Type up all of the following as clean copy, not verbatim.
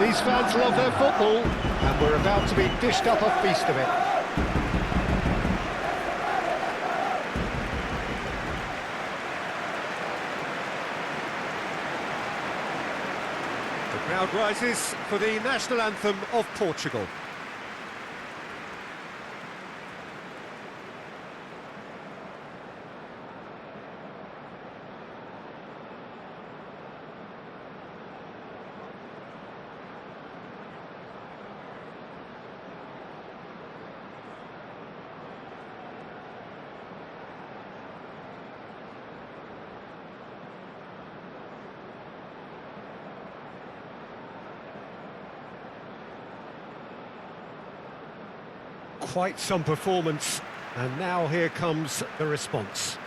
These fans love their football, and we're about to be dished up a feast of it. The crowd rises for the national anthem of Portugal. Quite some performance, and now here comes the response.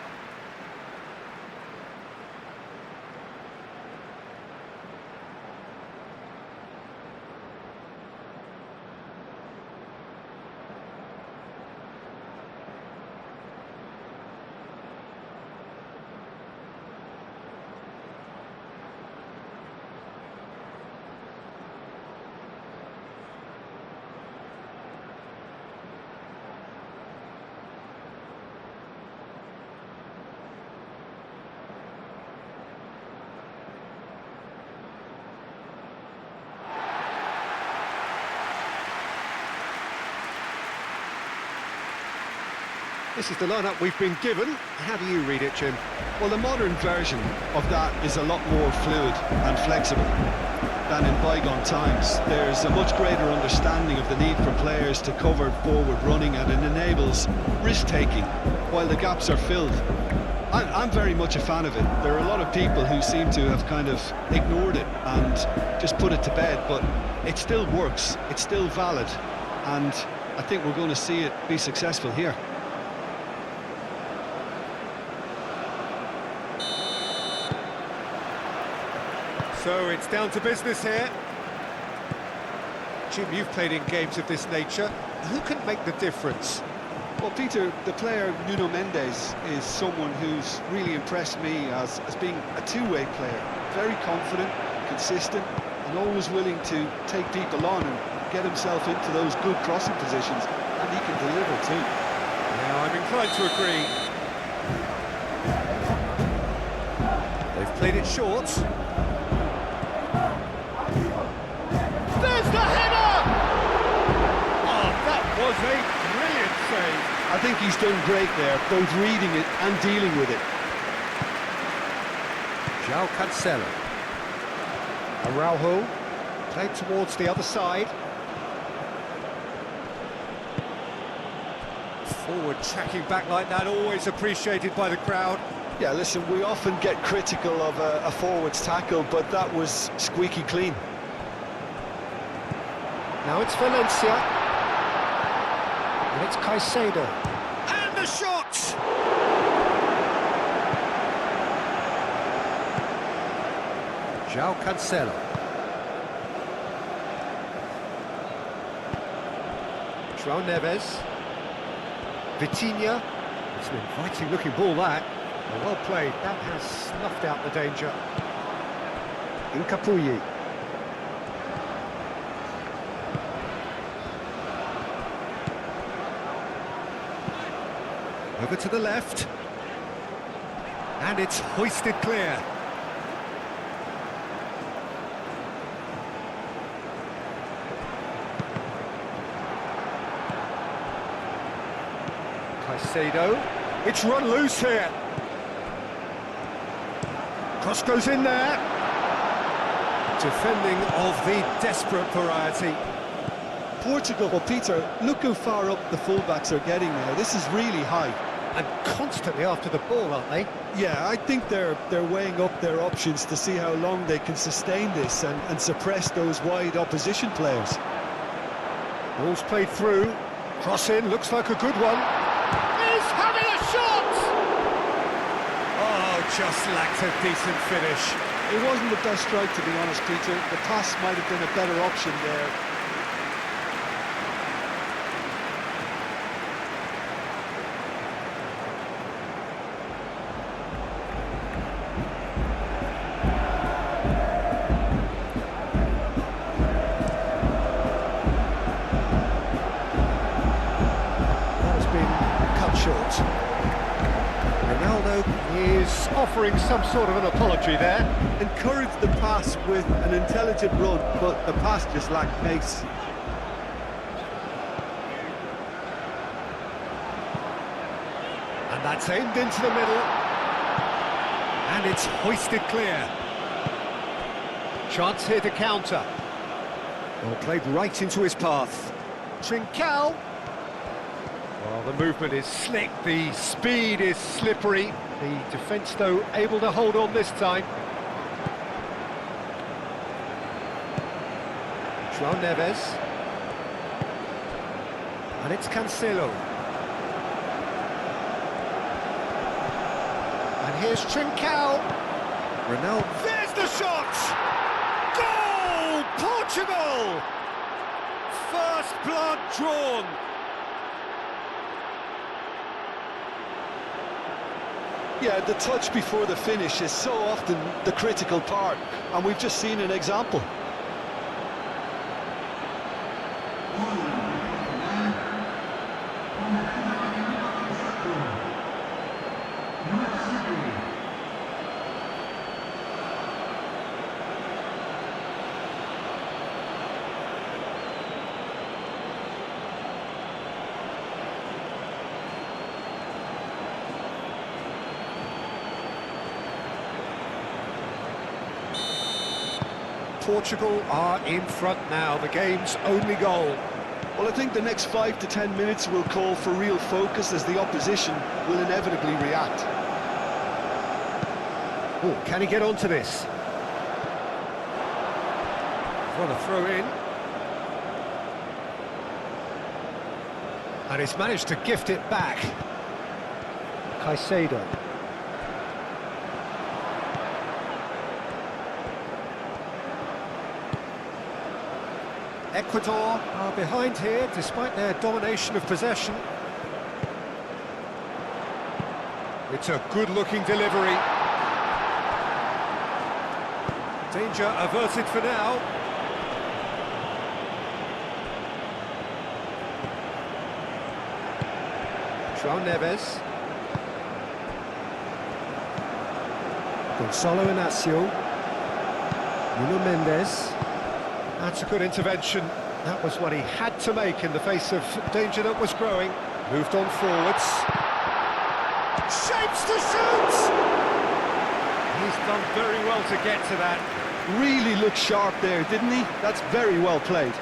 This is the lineup we've been given. How do you read it, Jim? Well, the modern version of that is a lot more fluid and flexible than in bygone times. There's a much greater understanding of the need for players to cover forward running, and it enables risk-taking while the gaps are filled. I'm very much a fan of it. There are a lot of people who seem to have kind of ignored it and just put it to bed, but it still works, it's still valid, and I think we're going to see it be successful here. So it's down to business here. Jim, you've played in games of this nature. Who can make the difference? Well, Peter, the player Nuno Mendes is someone who's really impressed me as being a two-way player. Very confident, consistent, and always willing to take people on and get himself into those good crossing positions, and he can deliver too. Now, I'm inclined to agree. They've played it short. There's the header! Oh, that was a brilliant save. I think he's done great there, both reading it and dealing with it. João Cancelo. Araujo played towards the other side. Forward tracking back like that, always appreciated by the crowd. Yeah, listen, we often get critical of a forward's tackle, but that was squeaky clean. Now it's Valencia. And it's Caicedo. And the shot! João Cancelo. João Neves. Vitinha. It's an inviting looking ball, that. Well played. That has snuffed out the danger. Incapuyi. Over to the left. And it's hoisted clear. Caicedo. It's run loose here. Cross goes in there. Defending of the desperate variety. Portugal, well, Peter, look how far up the fullbacks are getting now. This is really high. And constantly after the ball, aren't they? Yeah, I think they're weighing up their options to see how long they can sustain this and suppress those wide opposition players. Ball's played through. Cross in, looks like a good one. He's having a shot! Oh, just lacked a decent finish. It wasn't the best strike, to be honest, Peter. The pass might have been a better option there. Caicedo is offering some sort of an apology there. Encouraged the pass with an intelligent run, but the pass just lacked pace. And that's aimed into the middle. And it's hoisted clear. Chance here to counter. Well, played right into his path. Trincao. Well, the movement is slick, the speed is slippery. The defence, though, able to hold on this time. João Neves. And it's Cancelo. And here's Trincao. Ronaldo. There's the shot! Goal! Portugal! First blood drawn. Yeah, the touch before the finish is so often the critical part, and we've just seen an example. Portugal are in front now, the game's only goal. Well, I think the next 5 to 10 minutes will call for real focus as the opposition will inevitably react. Oh, can he get onto this? What a throw in. And he's managed to gift it back. Caicedo. Ecuador are behind here, despite their domination of possession. It's a good-looking delivery. Danger averted for now. João Neves. Gonçalo Inácio. Nuno Mendes. That's a good intervention. That was what he had to make in the face of danger that was growing. Moved on forwards. Shapes to shoot! He's done very well to get to that. Really looked sharp there, didn't he? That's very well played.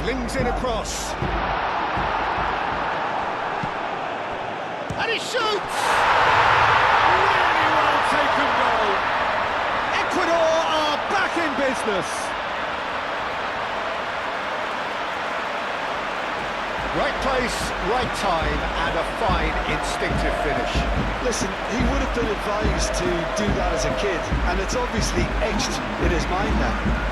Flings it across. And he shoots! Really well taken goal. Ecuador are back in business. Right place, right time, and a fine instinctive finish. Listen, he would have been advised to do that as a kid, and it's obviously etched in his mind now.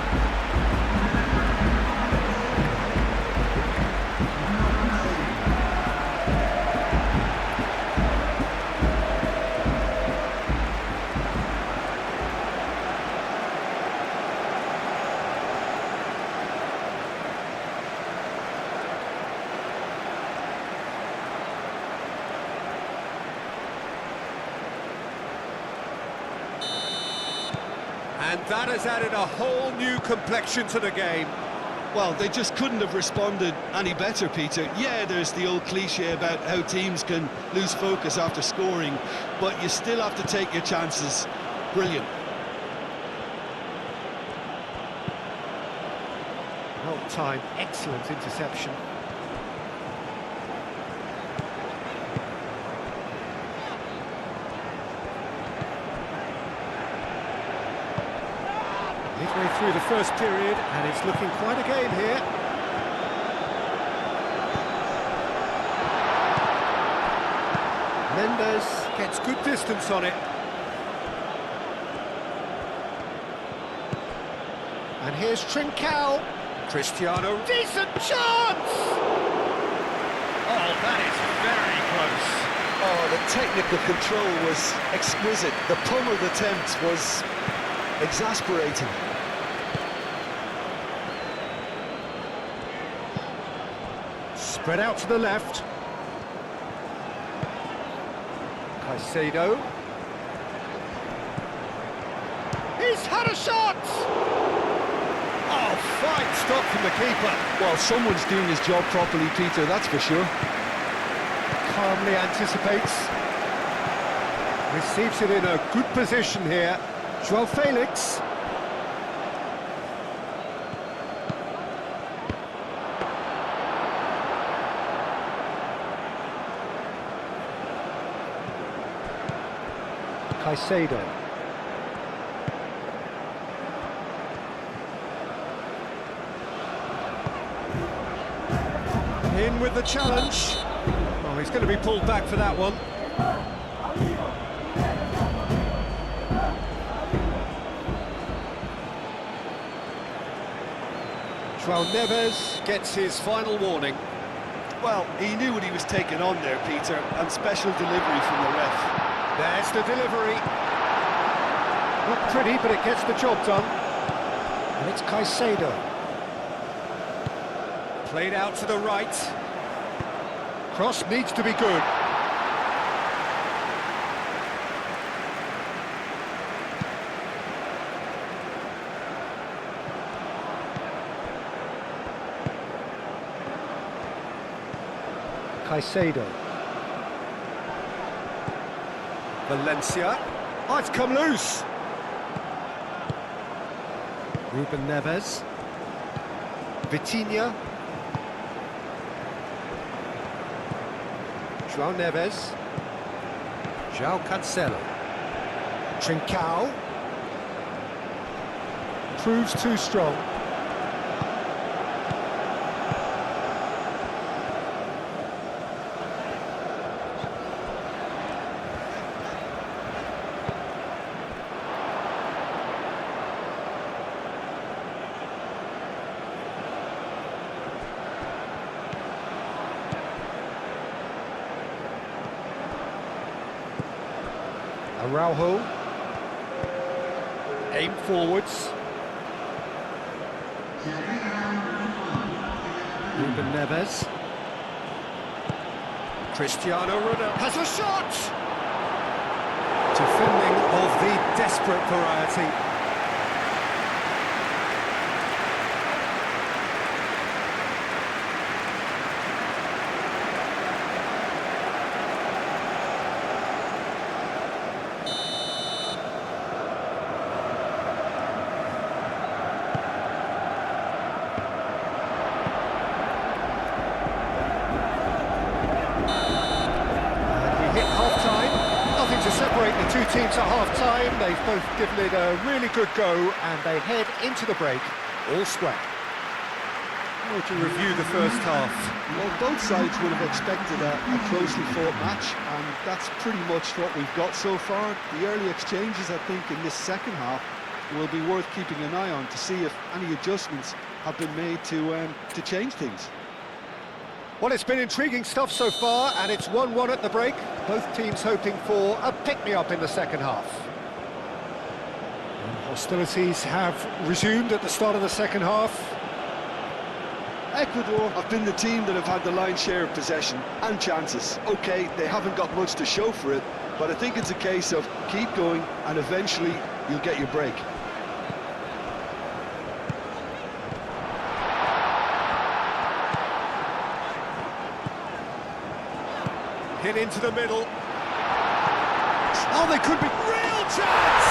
And that has added a whole new complexion to the game. Well, they just couldn't have responded any better, Peter. Yeah, there's the old cliche about how teams can lose focus after scoring, but you still have to take your chances. Brilliant. Well timed, excellent interception. Midway through the first period, and it's looking quite a game here. Mendes gets good distance on it. And here's Trincao. Cristiano, decent chance! That is very close. Oh, the technical control was exquisite. The pummeled attempt was exasperating. Spread out to the left. Caicedo. He's had a shot! Oh, fine stop from the keeper. Well, someone's doing his job properly, Peter, that's for sure. Calmly anticipates. Receives it in a good position here. Joao Felix. Caicedo. In with the challenge. Oh, he's going to be pulled back for that one. Joao Neves gets his final warning. Well, he knew what he was taking on there, Peter, and special delivery from the ref. There's the delivery. Not pretty, but it gets the job done. And it's Caicedo. Played out to the right. Cross needs to be good. Caicedo. Valencia. Oh, it's come loose. Ruben Neves. Vitinha. Joao Neves. Joao Cancelo. Trincao. Proves too strong. Araujo. Aim forwards. Ruben Neves. Cristiano Ronaldo has a shot! Defending of the desperate variety. To separate the two teams at half-time, they've both given it a really good go, and they head into the break all square. How would you review the first half? Well, both sides would have expected a closely fought match, and that's pretty much what we've got so far. The early exchanges, I think, in this second half will be worth keeping an eye on to see if any adjustments have been made to change things. Well, it's been intriguing stuff so far, and it's 1-1 at the break. Both teams hoping for a pick-me-up in the second half. And hostilities have resumed at the start of the second half. Ecuador have been the team that have had the lion's share of possession and chances. OK, they haven't got much to show for it, but I think it's a case of keep going and eventually you'll get your break. Hit into the middle. Oh, they could be... Real chance!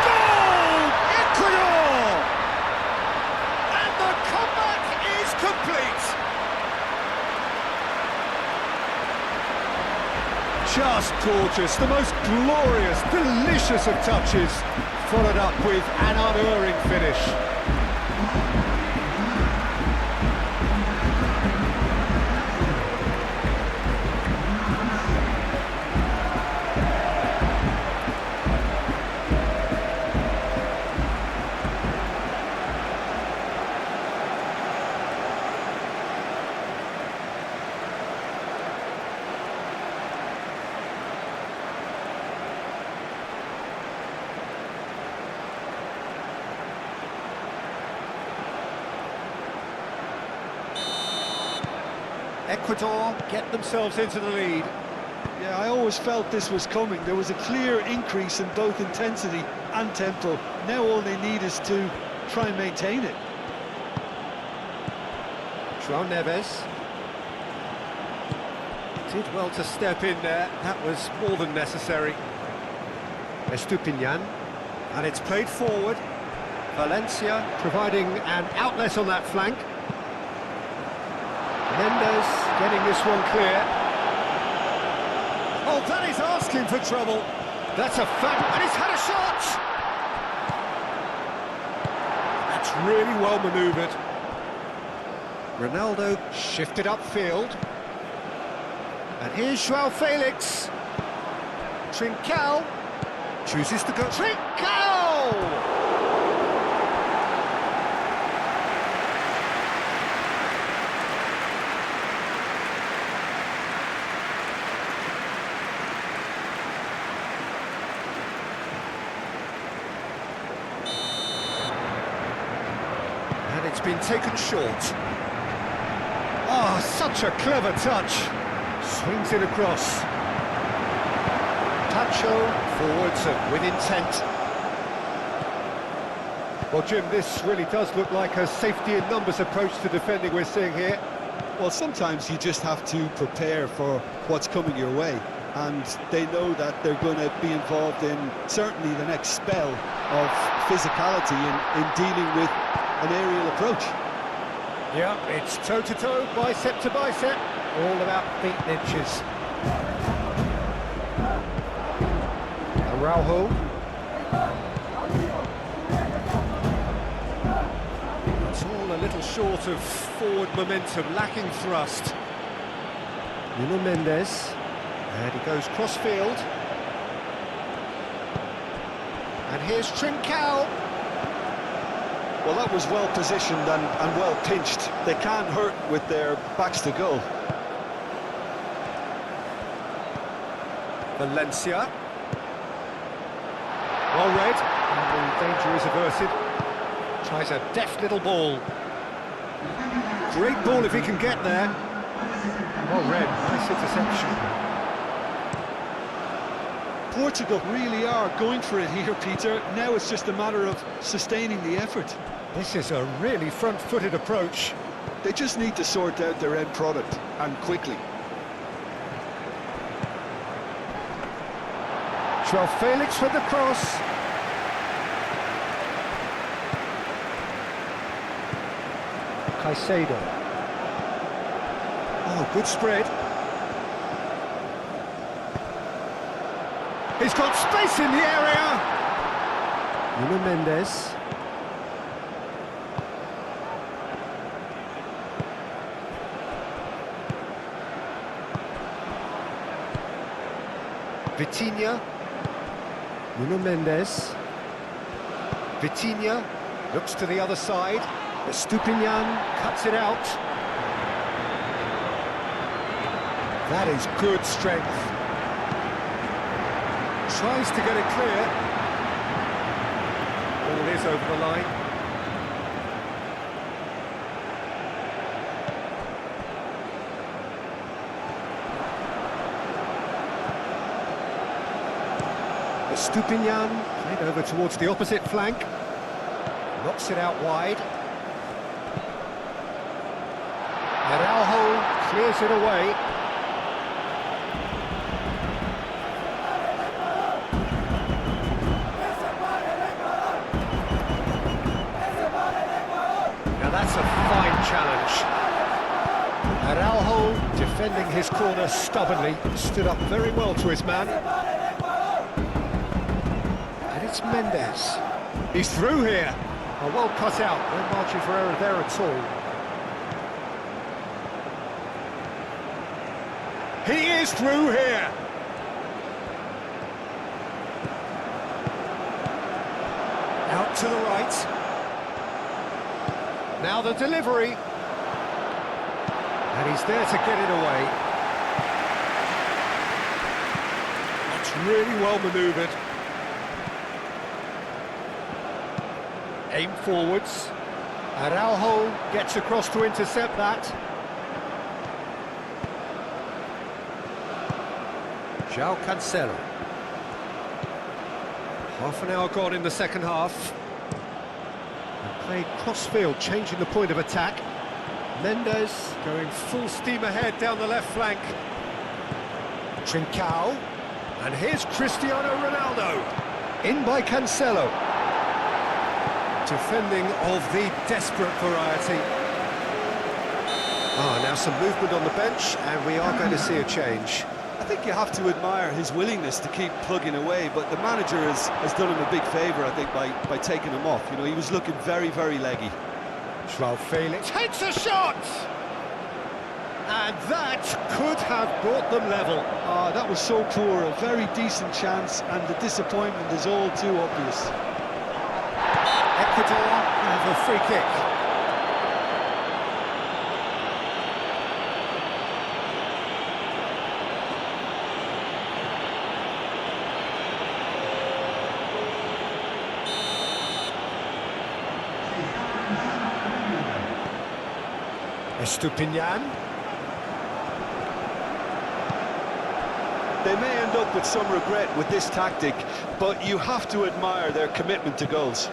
Goal! Ecuador! And the comeback is complete! Just gorgeous, the most glorious, delicious of touches, followed up with an unerring finish. Ecuador get themselves into the lead. Yeah, I always felt this was coming. There was a clear increase in both intensity and tempo. Now all they need is to try and maintain it. João Neves did well to step in there. That was more than necessary. Estupinian, and it's played forward. Valencia providing an outlet on that flank. Mendes getting this one clear. Oh, that is asking for trouble. That's a fact, and he's had a shot! That's really well manoeuvred. Ronaldo shifted upfield. And here's João Felix. Trincao chooses to go. Trincao! And it's been taken short. Oh, such a clever touch. Swings it across. Tacho forwards and with intent. Well, Jim, this really does look like a safety in numbers approach to defending we're seeing here. Well, sometimes you just have to prepare for what's coming your way, and they know that they're going to be involved in certainly the next spell of physicality in dealing with an aerial approach. Yeah, it's toe-to-toe, bicep to bicep, all about feet and inches. Araujo. It's all a little short of forward momentum, lacking thrust. Nuno Mendes, and he goes cross-field. And here's Trincao. Well, that was well positioned and well pinched. They can't hurt with their backs to goal. Valencia. Well read, and the danger is averted. Tries a deft little ball. Great ball if he can get there. Well read, nice interception. Portugal really are going for it here, Peter. Now it's just a matter of sustaining the effort. This is a really front-footed approach. They just need to sort out their end product, and quickly. João Felix with the cross. Caicedo. Oh, good spread. He's got space in the area. Nuno Mendes. Vitinha. Nuno Mendes. Vitinha looks to the other side. Estupinian cuts it out. That is good strength. Tries to get it clear. Ball is over the line. Estupinian played over towards the opposite flank. Knocks it out wide. Araujo clears it away. Now that's a fine challenge. Araujo defending his corner stubbornly, stood up very well to his man. And it's Mendes. He's through here. Oh, well cut out, no margin for error there at all. He is through here. Out to the right. Now the delivery. And he's there to get it away. That's really well manoeuvred. Aim forwards. Araujo gets across to intercept that. João Cancelo. Half an hour gone in the second half. And played cross-field, changing the point of attack. Mendes going full steam ahead down the left flank. Trincao. And here's Cristiano Ronaldo. In by Cancelo. Defending of the desperate variety. Now some movement on the bench, and we are going to see a change. I think you have to admire his willingness to keep plugging away, but the manager has done him a big favour, I think, by taking him off. You know, he was looking very, very leggy. João Felix takes a shot! And that could have brought them level. That was so poor, a very decent chance, and the disappointment is all too obvious. Ecuador have a free kick. Estupinian. They may end up with some regret with this tactic, but you have to admire their commitment to goals.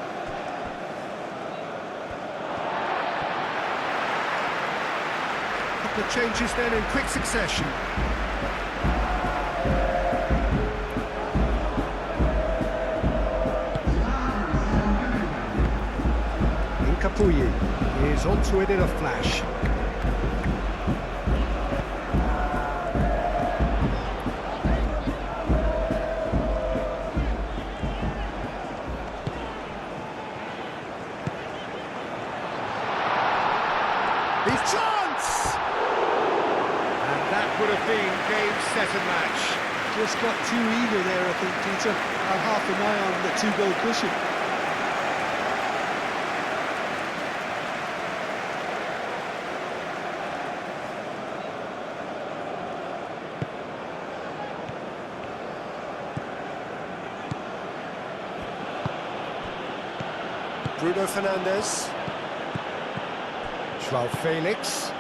Couple of changes then in quick succession. Incapuyi is onto it in a flash. His chance! And that would have been game, set and match. Just got too eager there, I think, Peter. Had half an eye on the two-goal cushion. Bruno Fernandes. João Felix.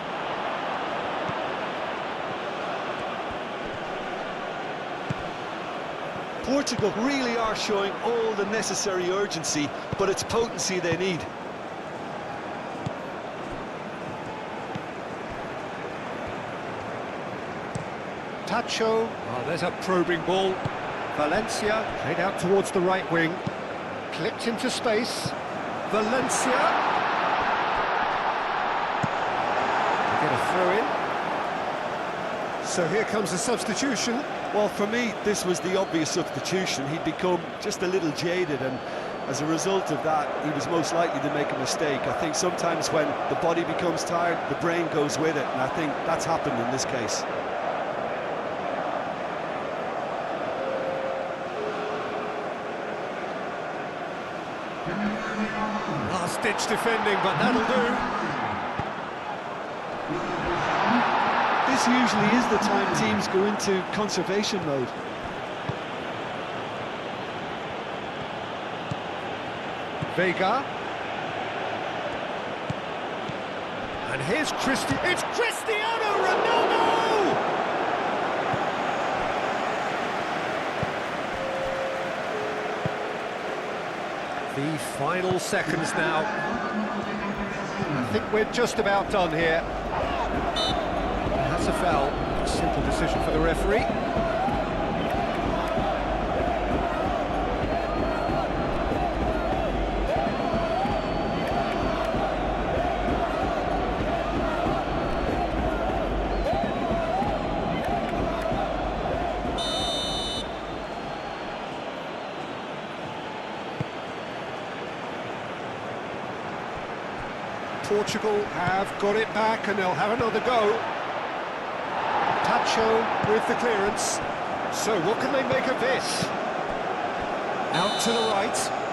Portugal really are showing all the necessary urgency, but it's potency they need. Tacho. There's a probing ball. Valencia played out towards the right wing. Clipped into space. Valencia. Get a throw in. So here comes a substitution. Well, for me, this was the obvious substitution. He'd become just a little jaded, and as a result of that, he was most likely to make a mistake. I think sometimes when the body becomes tired, the brain goes with it, and I think that's happened in this case. Last-ditch defending, but that'll do. This usually is the time teams go into conservation mode. Vega. And here's it's Cristiano Ronaldo! The final seconds now. I think we're just about done here. That's a foul. Simple decision for the referee. Portugal have got it back and they'll have another go. Tacho with the clearance. So what can they make of this? Out to the right.